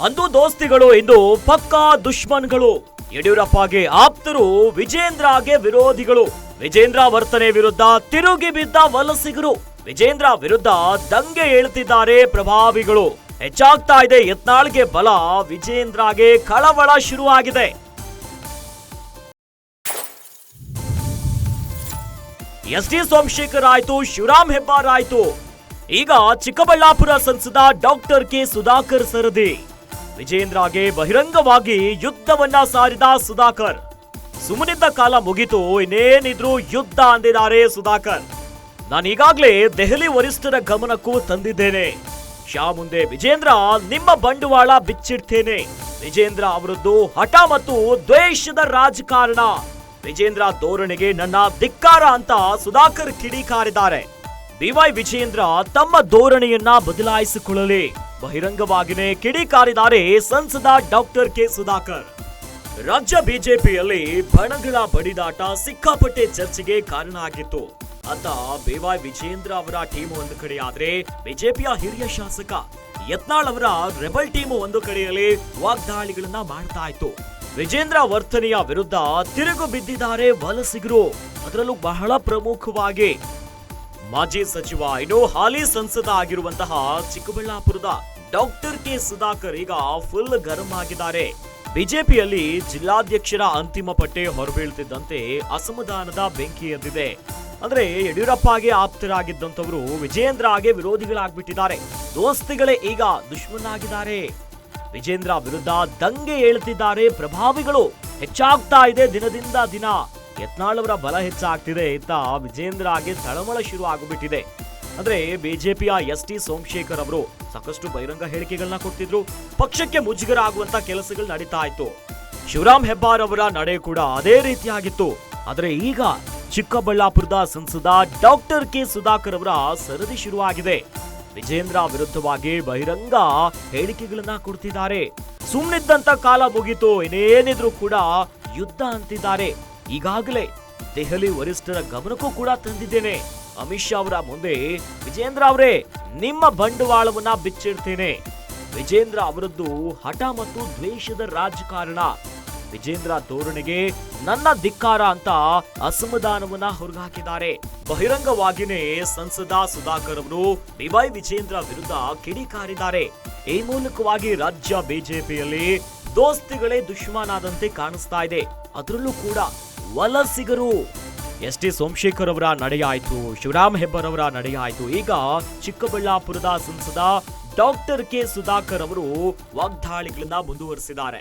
ಅಂದು ದೋಸ್ತಿಗಳು ಇಂದು ಪಕ್ಕಾ ದುಶ್ಮನ್ಗಳು. ಯಡಿಯೂರಪ್ಪಗೆ ಆಪ್ತರು, ವಿಜೇಂದ್ರಗೆ ವಿರೋಧಿಗಳು. ವಿಜೇಂದ್ರ ವರ್ತನೆ ವಿರುದ್ಧ ತಿರುಗಿ ಬಿದ್ದ ವಲಸಿಗರು. ವಿಜೇಂದ್ರ ವಿರುದ್ಧ ದಂಗೆ ಏಳ್ತಿದ್ದಾರೆ ಪ್ರಭಾವಿಗಳು. ಹೆಚ್ಚಾಗ್ತಾ ಇದೆ ಯತ್ನಾಳ್ಗೆ ಬಲ. ವಿಜೇಂದ್ರಗೆ ಕಳವಳ ಶುರುವಾಗಿದೆ. ಎಸ್.ಟಿ. ಸೋಮಶೇಖರ್ ಆಯ್ತು, ಶಿವರಾಮ್ ಹೆಬ್ಬಾರ್ ಆಯ್ತು. ಈಗ ಚಿಕ್ಕಬಳ್ಳಾಪುರ ಸಂಸದ ಡಾಕ್ಟರ್ ಕೆ ಸುಧಾಕರ್ ಸರದಿ. ವಿಜೇಂದ್ರಗೆ ಬಹಿರಂಗವಾಗಿ ಯುದ್ಧವನ್ನ ಸಾರಿದ ಸುಧಾಕರ್. ಸುಮ್ಮನಿದ್ದ ಕಾಲ ಮುಗಿತು, ಇನ್ನೇನಿದ್ರು ಯುದ್ಧ ಅಂದಿದ್ದಾರೆ ಸುಧಾಕರ್. ನಾನೀಗಾಗ್ಲೇ ದೆಹಲಿ ವರಿಷ್ಠರ ಗಮನಕ್ಕೂ ತಂದಿದ್ದೇನೆ. ಶಾ ಮುಂದೆ ವಿಜೇಂದ್ರ ನಿಮ್ಮ ಬಂಡವಾಳ ಬಿಚ್ಚಿಡ್ತೇನೆ. ವಿಜೇಂದ್ರ ಅವರದ್ದು ಹಠ ಮತ್ತು ದ್ವೇಷದ ರಾಜಕಾರಣ. ವಿಜೇಂದ್ರ ಧೋರಣೆಗೆ ನನ್ನ ಧಿಕ್ಕಾರ ಅಂತ ಸುಧಾಕರ್ ಕಿಡಿಕಾರಿದ್ದಾರೆ. ಬಿವೈ ವಿಜೇಂದ್ರ ತಮ್ಮ ಧೋರಣೆಯನ್ನ ಬದಲಾಯಿಸಿಕೊಳ್ಳಲಿ. ಬಹಿರಂಗವಾಗಿಯೇ ಕಿಡಿಕಾರಿದ್ದಾರೆ ಸಂಸದ ಡಾಕ್ಟರ್ ಕೆ ಸುಧಾಕರ್. ರಾಜ್ಯ ಬಿಜೆಪಿಯಲ್ಲಿ ಬಣಗಳ ಬಡಿದಾಟ ಸಿಕ್ಕಾಪಟ್ಟೆ ಚರ್ಚೆಗೆ ಕಾರಣ ಆಗಿತ್ತು. ಅಂತ ಬಿವೈ ವಿಜೇಂದ್ರ ಅವರ ಟೀಮ್ ಒಂದು ಕಡೆಯಾದ್ರೆ, ಬಿಜೆಪಿಯ ಹಿರಿಯ ಶಾಸಕ ಯತ್ನಾಳ್ ಅವರ ರೆಬಲ್ ಟೀಮ್ ಒಂದು ಕಡೆಯಲ್ಲಿ ವಾಗ್ದಾಳಿಗಳನ್ನ ಮಾಡ್ತಾ ಇತ್ತು. ವಿಜೇಂದ್ರ ವರ್ತನೆಯ ವಿರುದ್ಧ ತಿರುಗು ಬಿದ್ದಿದ್ದಾರೆ ವಲಸಿಗರು. ಅದರಲ್ಲೂ ಬಹಳ ಪ್ರಮುಖವಾಗಿ ಮಾಜಿ ಸಚಿವ ಇನ್ನು ಹಾಲಿ ಸಂಸದ ಆಗಿರುವಂತಹ ಚಿಕ್ಕಬಳ್ಳಾಪುರದ ಡಾಕ್ಟರ್ ಕೆ ಸುಧಾಕರ್ ಈಗ ಫುಲ್ ಗರಂ ಆಗಿದ್ದಾರೆ. ಬಿಜೆಪಿಯಲ್ಲಿ ಜಿಲ್ಲಾಧ್ಯಕ್ಷರ ಅಂತಿಮ ಪಟ್ಟಿ ಹೊರಬೀಳ್ತಿದ್ದಂತೆ ಅಸಮಾಧಾನದ ಬೆಂಕಿ ಎದ್ದಿದೆ. ಅಂದ್ರೆ ಯಡಿಯೂರಪ್ಪಗೆ ಆಪ್ತರಾಗಿದ್ದಂತವರು ವಿಜೇಂದ್ರಗೆ ವಿರೋಧಿಗಳಾಗ್ಬಿಟ್ಟಿದ್ದಾರೆ. ದೋಸ್ತಿಗಳೇ ಈಗ ದುಶ್ಮನಾಗಿದ್ದಾರೆ. ವಿಜೇಂದ್ರ ವಿರುದ್ಧ ದಂಗೆ ಏಳ್ತಿದ್ದಾರೆ ಪ್ರಭಾವಿಗಳು. ಹೆಚ್ಚಾಗ್ತಾ ಇದೆ ದಿನದಿಂದ ದಿನ. ಯತ್ನಾಳ್ ಅವರ ಬಲ ಹೆಚ್ಚಾಗ್ತಿದೆ. ಇತ್ತ ವಿಜೇಂದ್ರಗೆ ತಳಮಳ ಶುರು ಆಗಿಬಿಟ್ಟಿದೆ. ಅಂದ್ರೆ ಬಿಜೆಪಿಯ ಎಸ್.ಟಿ. ಸೋಮಶೇಖರ್ ಅವರು ಸಾಕಷ್ಟು ಬಹಿರಂಗ ಹೇಳಿಕೆಗಳನ್ನ ಕೊಡ್ತಿದ್ರು. ಪಕ್ಷಕ್ಕೆ ಮುಜುಗರ ಆಗುವಂತ ಕೆಲಸಗಳು ನಡೀತಾ ಇತ್ತು. ಶಿವರಾಮ್ ಹೆಬ್ಬಾರ್ ಅವರ ನಡೆ ಕೂಡ ಅದೇ ರೀತಿಯಾಗಿತ್ತು. ಆದ್ರೆ ಈಗ ಚಿಕ್ಕಬಳ್ಳಾಪುರದ ಸಂಸದ ಡಾಕ್ಟರ್ ಕೆ ಸುಧಾಕರ್ ಅವರ ಸರದಿ ಶುರುವಾಗಿದೆ. ವಿಜೇಂದ್ರ ವಿರುದ್ಧವಾಗಿ ಬಹಿರಂಗ ಹೇಳಿಕೆಗಳನ್ನ ಕೊಡ್ತಿದ್ದಾರೆ. ಸುಮ್ಮನಿದ್ದಂತ ಕಾಲ ಮುಗಿತು, ಇನ್ನೇನಿದ್ರು ಕೂಡ ಯುದ್ಧ ಅಂತಿದ್ದಾರೆ. ಈಗಾಗಲೇ ದೆಹಲಿ ವರಿಷ್ಠರ ಗಮನಕ್ಕೂ ಕೂಡ ತಂದಿದ್ದೇನೆ. ಅಮಿತ್ ಶಾ ಅವರ ಮುಂದೆ ವಿಜೇಂದ್ರ ಅವರೇ ನಿಮ್ಮ ಬಂಡವಾಳವನ್ನ ಬಿಚ್ಚಿಡ್ತೇನೆ. ವಿಜೇಂದ್ರ ಅವರದ್ದು ಹಠ ಮತ್ತು ದ್ವೇಷದ ರಾಜಕಾರಣ. ವಿಜೇಂದ್ರ ಧೋರಣೆಗೆ ನನ್ನ ಧಿಕ್ಕಾರ ಅಂತ ಅಸಮಾಧಾನವನ್ನ ಹೊರಗಾಕಿದ್ದಾರೆ. ಬಹಿರಂಗವಾಗಿಯೇ ಸಂಸದ ಸುಧಾಕರ್ ಅವರು ಬಿವೈ ವಿಜೇಂದ್ರ ವಿರುದ್ಧ ಕಿಡಿಕಾರಿದ್ದಾರೆ. ಈ ಮೂಲಕವಾಗಿ ರಾಜ್ಯ ಬಿಜೆಪಿಯಲ್ಲಿ ದೋಸ್ತಿಗಳೇ ದುಶ್ಮನಾದಂತೆ ಕಾಣಿಸ್ತಾ ಇದೆ. ಅದರಲ್ಲೂ ಕೂಡ ವಲಸಿಗರು. ಎಸ್.ಟಿ. ಸೋಮಶೇಖರ್ ಅವರ ನಡೆಯಾಯ್ತು, ಶಿವರಾಮ್ ಹೆಬ್ಬಾರ್ ಅವರ ನಡೆಯಾಯ್ತು. ಈಗ ಚಿಕ್ಕಬಳ್ಳಾಪುರದ ಸಂಸದ ಡಾಕ್ಟರ್ ಕೆ ಸುಧಾಕರ್ ಅವರು ವಾಗ್ದಾಳಿಗಳನ್ನ ಮುಂದುವರಿಸಿದ್ದಾರೆ.